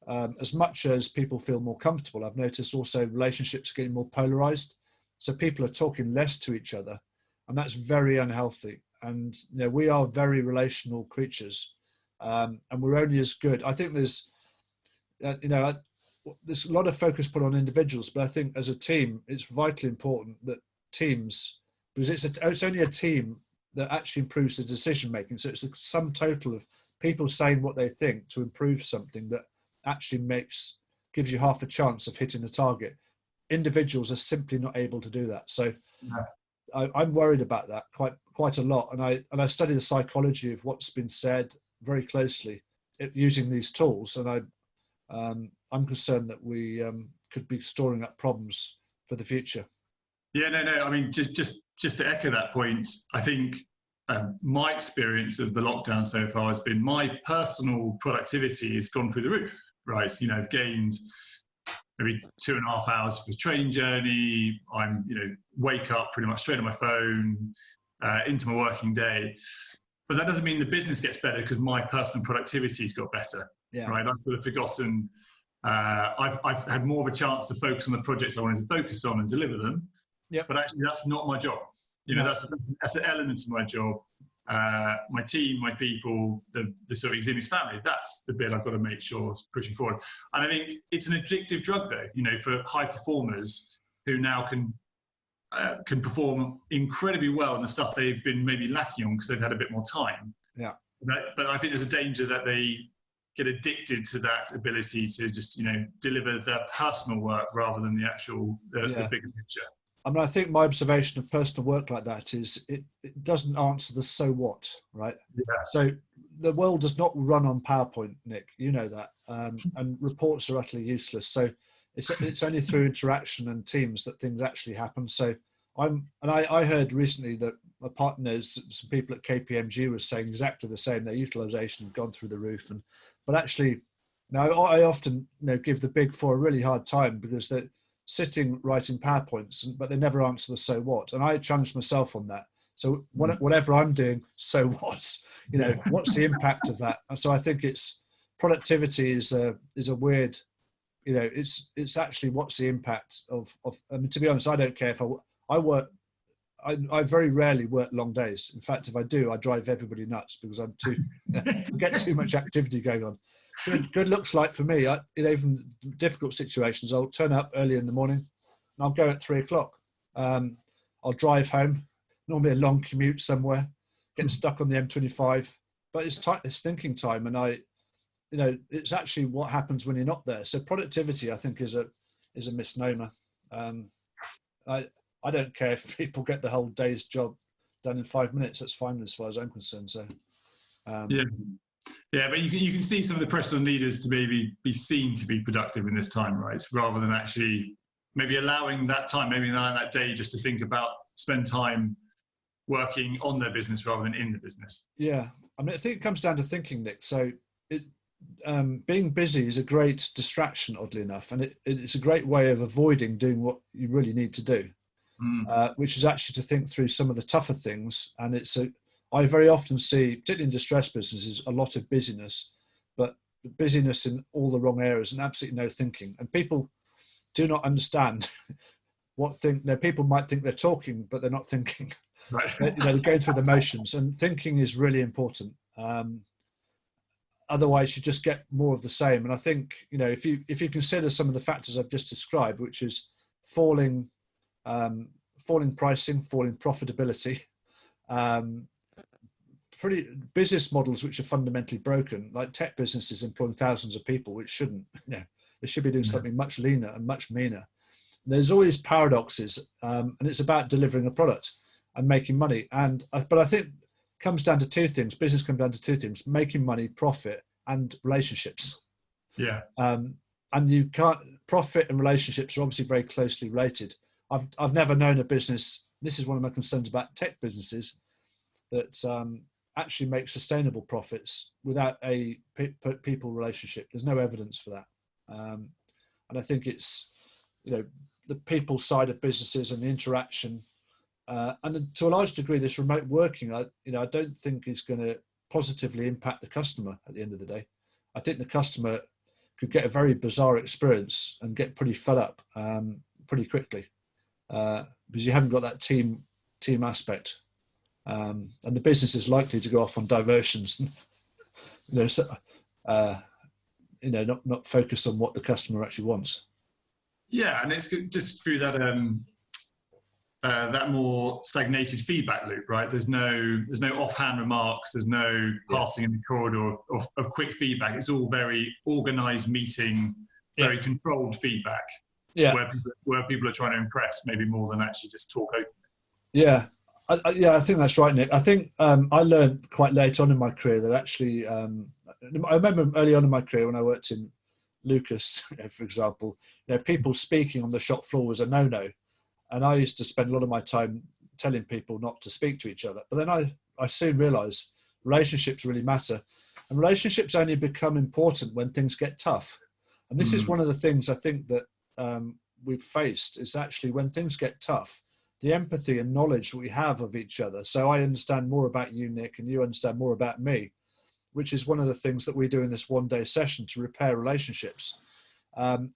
as much as people feel more comfortable, I've noticed also relationships getting more polarized. So people are talking less to each other, and that's very unhealthy. And we are very relational creatures, and we're only as good. I think there's a lot of focus put on individuals, but I think as a team, it's vitally important that teams, because it's only a team that actually improves the decision making. So it's a sum total of people saying what they think to improve something that actually gives you half a chance of hitting the target. Individuals are simply not able to do that. So I'm worried about that quite a lot, and I study the psychology of what's been said very closely using these tools, and I'm concerned that we could be storing up problems for the future. Yeah, no. I mean, just to echo that point, I think my experience of the lockdown so far has been my personal productivity has gone through the roof, right? You know, I've gained maybe 2.5 hours for the train journey. I'm, wake up pretty much straight on my phone, into my working day. But that doesn't mean the business gets better because my personal productivity's got better, right? I've sort of forgotten. I've had more of a chance to focus on the projects I wanted to focus on and deliver them. Yep. But actually, that's not my job. That's an element of my job. My team, my people, the sort of Eximius family, that's the bit I've got to make sure is pushing forward. And I think it's an addictive drug, though, for high performers who now can perform incredibly well in the stuff they've been maybe lacking on because they've had a bit more time. Yeah. But I think there's a danger that they get addicted to that ability to just, deliver their personal work rather than the actual, the bigger picture. I mean, I think my observation of personal work like that is it doesn't answer the so what, right? Yeah. So the world does not run on PowerPoint, Nick, you know that, and reports are utterly useless. So it's only through interaction and teams that things actually happen. So I heard recently that my partners, some people at KPMG were saying exactly the same. Their utilization had gone through the roof, but actually, now I often give the big four a really hard time because they're sitting writing PowerPoints, but they never answer the so what. And I challenged myself on that. So whatever I'm doing, so what? What's the impact of that? And so I think it's productivity is a weird, it's actually what's the impact of. I mean, to be honest, I don't care if I work. I very rarely work long days. In fact, if I do, I drive everybody nuts because I get too much activity going on. Good looks like for me, even difficult situations, I'll turn up early in the morning and I'll go at 3:00. I'll drive home, normally a long commute somewhere, getting stuck on the M25, but it's thinking time. And it's actually what happens when you're not there. So productivity, I think, is a misnomer. I don't care if people get the whole day's job done in 5 minutes. That's fine as far as I'm concerned. So, yeah, but you can see some of the pressure on leaders to maybe be seen to be productive in this time, right? Rather than actually maybe allowing that time, maybe allowing that day just to think about, spend time working on their business rather than in the business. Yeah, I mean, I think it comes down to thinking, Nick. So being busy is a great distraction, oddly enough, and it's a great way of avoiding doing what you really need to do. Which is actually to think through some of the tougher things. And I very often see, particularly in distressed businesses, a lot of busyness, but busyness in all the wrong areas and absolutely no thinking. And people do not understand people might think they're talking, but they're not thinking. Right. They're going through the motions, and thinking is really important. Otherwise you just get more of the same. And I think, if you consider some of the factors I've just described, which is falling pricing, falling profitability, pretty business models which are fundamentally broken, like tech businesses employing thousands of people, which shouldn't. They should be doing something much leaner and much meaner. There's always paradoxes, and it's about delivering a product and making money. But I think it comes down to two things. Business comes down to two things: making money, profit, and relationships. Yeah. And you can't. Profit and relationships are obviously very closely related. I've never known a business, this is one of my concerns about tech businesses, that actually make sustainable profits without a people relationship. There's no evidence for that. And I think it's, the people side of businesses and the interaction. And to a large degree, this remote working, I don't think is going to positively impact the customer at the end of the day. I think the customer could get a very bizarre experience and get pretty fed up pretty quickly. Because you haven't got that team aspect, and the business is likely to go off on diversions, not focus on what the customer actually wants. Yeah, and it's just through that that more stagnated feedback loop, right? There's no offhand remarks. There's no passing in the corridor of quick feedback. It's all very organised meeting, very controlled feedback. Yeah, where people are trying to impress maybe more than actually just talk openly. Yeah, I think that's right, Nick. I think I learned quite late on in my career that actually, I remember early on in my career when I worked in Lucas, for example, people speaking on the shop floor was a no-no, and I used to spend a lot of my time telling people not to speak to each other. But then I soon realised relationships really matter, and relationships only become important when things get tough. And this is Mm. one of the things I think that we've faced is actually when things get tough, the empathy and knowledge we have of each other. So I understand more about you, Nick, and you understand more about me, which is one of the things that we do in this one-day session to repair relationships,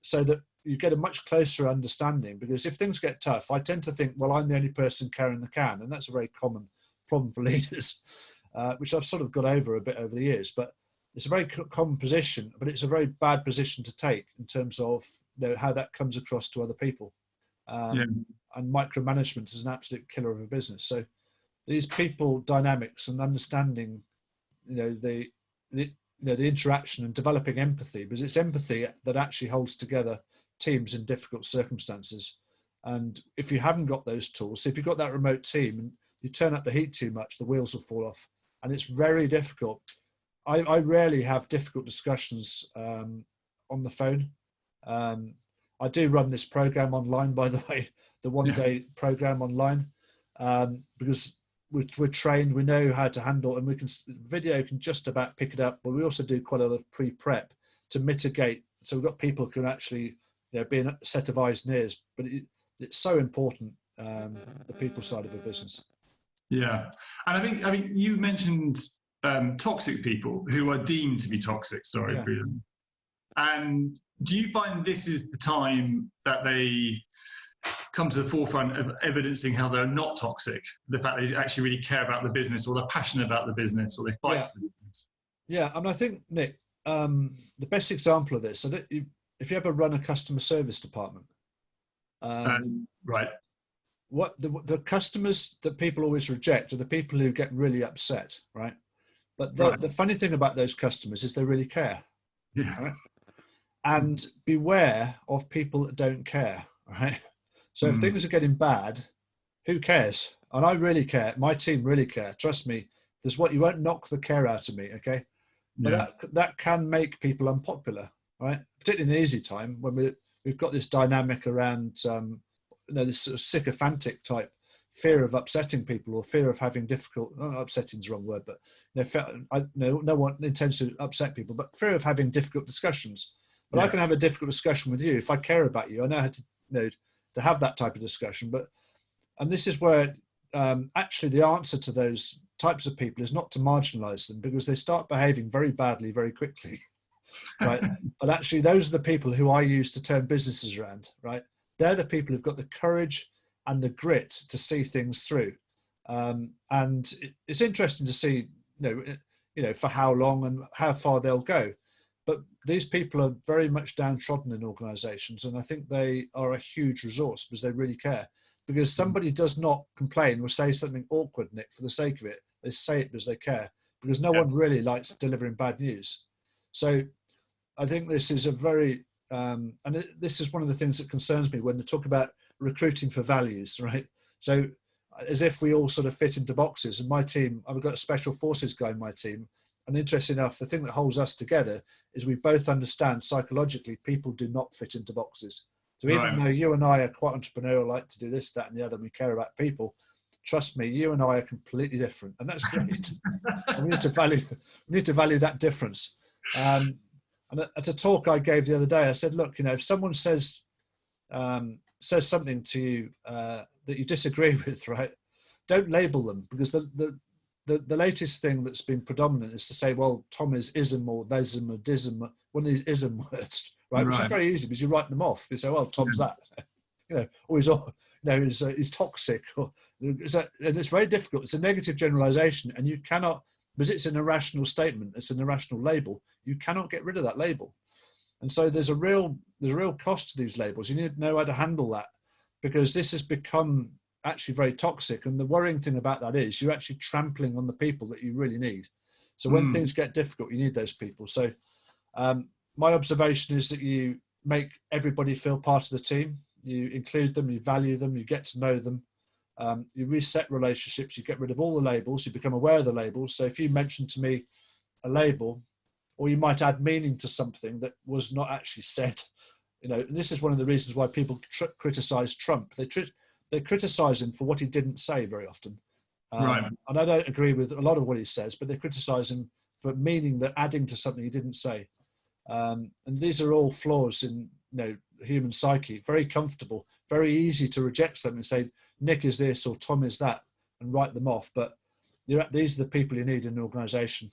so that you get a much closer understanding. Because if things get tough, I tend to think, well, I'm the only person carrying the can, and that's a very common problem for leaders, which I've sort of got over a bit over the years. But it's a very common position, but it's a very bad position to take in terms of how that comes across to other people. Yeah. And micromanagement is an absolute killer of a business. So these people dynamics and understanding, the the interaction and developing empathy, because it's empathy that actually holds together teams in difficult circumstances. And if you haven't got those tools, so if you've got that remote team and you turn up the heat too much, the wheels will fall off, and it's very difficult. I rarely have difficult discussions on the phone. Um, I do run this program online, by the way, the one-day program online, because we're trained, we know how to handle, and video can just about pick it up, but we also do quite a lot of pre-prep to mitigate. So we've got people who can actually, be a set of eyes and ears, but it's so important, the people side of a business. Yeah, and I think you mentioned toxic people who are deemed to be toxic. Sorry, Yeah. And do you find this is the time that they come to the forefront of evidencing how they're not toxic? The fact they actually really care about the business, or they're passionate about the business, or they fight for the business. Yeah, and I think, Nick, the best example of this, if you ever run a customer service department, right. What the customers that people always reject are the people who get really upset, right? But the funny thing about those customers is they really care, Yeah. right? And beware of people that don't care, right? So if things are getting bad, who cares? And I really care. My team really care. Trust me. You won't knock the care out of me, okay? But that can make people unpopular, right? Particularly in an easy time when we've got this dynamic around this sort of sycophantic type fear of upsetting people, or fear of having not upsetting is the wrong word, but no one intends to upset people, but fear of having difficult discussions. But I can have a difficult discussion with you if I care about you. I know how to to have that type of discussion. And this is where actually the answer to those types of people is not to marginalize them, because they start behaving very badly very quickly, right? But actually those are the people who I use to turn businesses around, right? They're the people who've got the courage and the grit to see things through. And it's interesting to see, for how long and how far they'll go. But these people are very much downtrodden in organizations, and I think they are a huge resource because they really care. Because somebody does not complain or say something awkward, Nick, for the sake of it. They say it because they care, because no one really likes delivering bad news. So I think this is a very, this is one of the things that concerns me when they talk about recruiting for values, right? So as if we all sort of fit into boxes. And my team, I've got a special forces guy in my team. And interesting enough, the thing that holds us together is we both understand psychologically people do not fit into boxes. So even though you and I are quite entrepreneurial, like to do this, that, and the other, and we care about people, trust me, you and I are completely different, and that's great. And we need to value that difference. And at a talk I gave the other day, I said, look, if someone says something to you that you disagree with, right? Don't label them, because the latest thing that's been predominant is to say, well, Tom is ism or thism or dism, one of these ism words, right? Which is very easy because you write them off. You say, well, Tom's that, or he's toxic, and it's very difficult. It's a negative generalization, and you cannot, because it's an irrational statement, it's an irrational label. You cannot get rid of that label. And so there's a real cost to these labels. You need to know how to handle that, because this has become actually very toxic. And the worrying thing about that is you're actually trampling on the people that you really need. So when things get difficult, you need those people. So my observation is that you make everybody feel part of the team. You include them, you value them, you get to know them. You reset relationships, you get rid of all the labels, you become aware of the labels. So if you mention to me a label, or you might add meaning to something that was not actually said, this is one of the reasons why people criticize Trump. They criticize him for what he didn't say very often. Right. And I don't agree with a lot of what he says, but they criticize him for meaning that adding to something he didn't say. And these are all flaws in human psyche. Very comfortable, very easy to reject something and say Nick is this or Tom is that and write them off. But these are the people you need in an organization.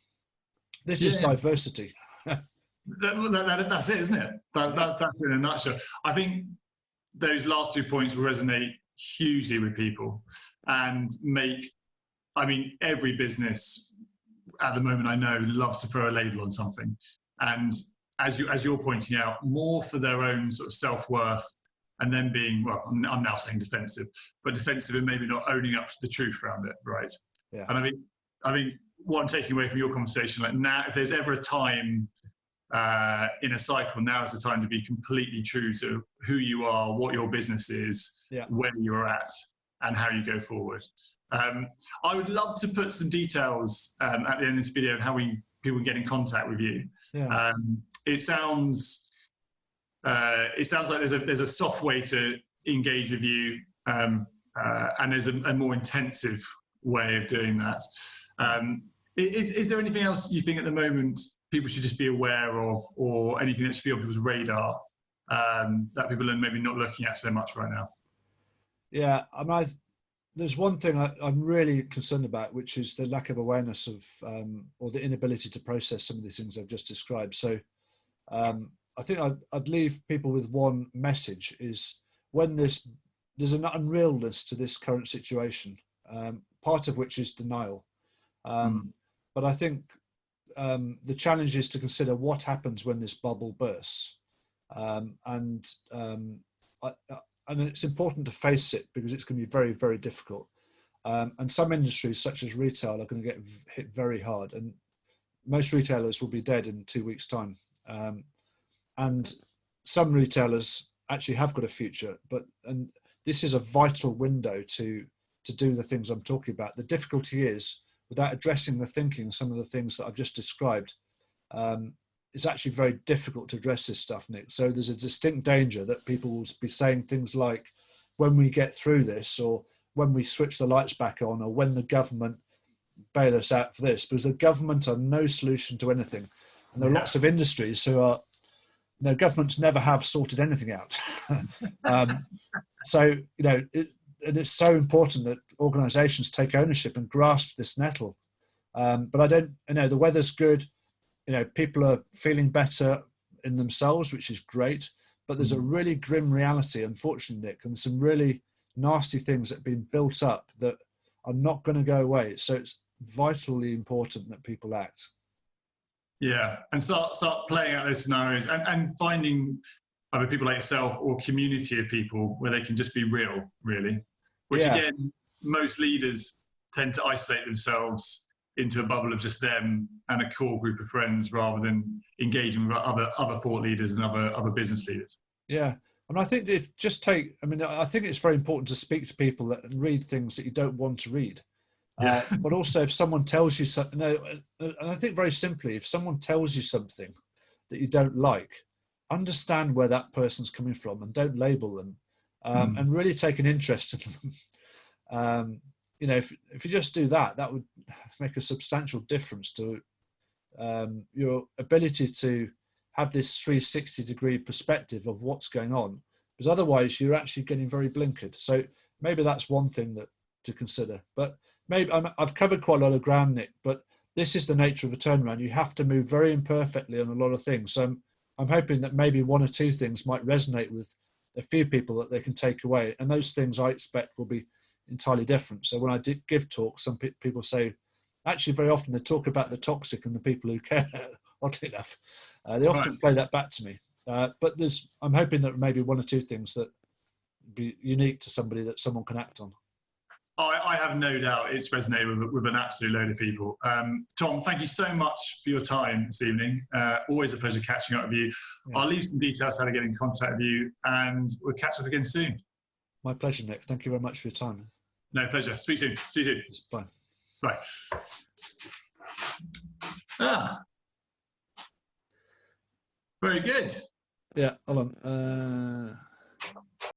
This is diversity. That's it, isn't it? That's in a nutshell. I think those last 2 points will resonate hugely with people and every business at the moment I know loves to throw a label on something. And as you're pointing out, more for their own sort of self-worth, and then being, well, I'm now saying defensive, but defensive and maybe not owning up to the truth around it, right? Yeah. And I think what I'm taking away from your conversation, like now, if there's ever a time in a cycle, now is the time to be completely true to who you are, what your business is, where you're at, and how you go forward. I would love to put some details at the end of this video of how people can get in contact with you. Yeah. It sounds like there's a soft way to engage with you, and there's a more intensive way of doing that. Is there anything else you think at the moment people should just be aware of, or anything that should be on people's radar that people are maybe not looking at so much right now? Yeah, there's one thing I'm really concerned about, which is the lack of awareness of, or the inability to process some of the things I've just described. So I think I'd leave people with one message: is when there's an unrealness to this current situation, part of which is denial. But I think the challenge is to consider what happens when this bubble bursts. And it's important to face it, because it's going to be very, very difficult. And some industries, such as retail, are going to get hit very hard. And most retailers will be dead in 2 weeks' time. And some retailers actually have got a future, and this is a vital window to do the things I'm talking about. The difficulty is, without addressing the thinking, some of the things that I've just described, it's actually very difficult to address this stuff, Nick. So there's a distinct danger that people will be saying things like, when we get through this, or when we switch the lights back on, or when the government bail us out for this, because the government are no solution to anything. And there are lots of industries who are, governments never have sorted anything out. So, and it's so important that organizations take ownership and grasp this nettle. But I don't, the weather's good. People are feeling better in themselves, which is great. But there's a really grim reality, unfortunately, Nick, and some really nasty things that have been built up that are not going to go away. So it's vitally important that people act. Yeah, and start playing out those scenarios and finding other people like yourself or community of people where they can just be real, really. Which again, most leaders tend to isolate themselves into a bubble of just them and a core group of friends, rather than engaging with other thought leaders and other business leaders. Yeah, and I think I think it's very important to speak to people that read things that you don't want to read. But also, if someone tells you something, and I think very simply, if someone tells you something that you don't like, understand where that person's coming from and don't label them, and really take an interest in them. If you just do that, that would make a substantial difference to your ability to have this 360-degree perspective of what's going on, because otherwise you're actually getting very blinkered. So maybe that's one thing to consider. But maybe I've covered quite a lot of ground, Nick, but this is the nature of a turnaround. You have to move very imperfectly on a lot of things. So I'm hoping that maybe one or two things might resonate with a few people that they can take away. And those things I expect will be entirely different. So when I give talks, some people say, actually very often they talk about the toxic and the people who care, oddly enough. They often play that back to me. But I'm hoping that maybe one or two things that be unique to somebody that someone can act on. I have no doubt it's resonated with an absolute load of people. Tom, thank you so much for your time this evening. Always a pleasure catching up with you. Yeah. I'll leave some details how to get in contact with you, and we'll catch up again soon. My pleasure, Nick. Thank you very much for your time. No, pleasure. Speak soon. See you soon. Bye. Bye. Very good. Yeah, hold on.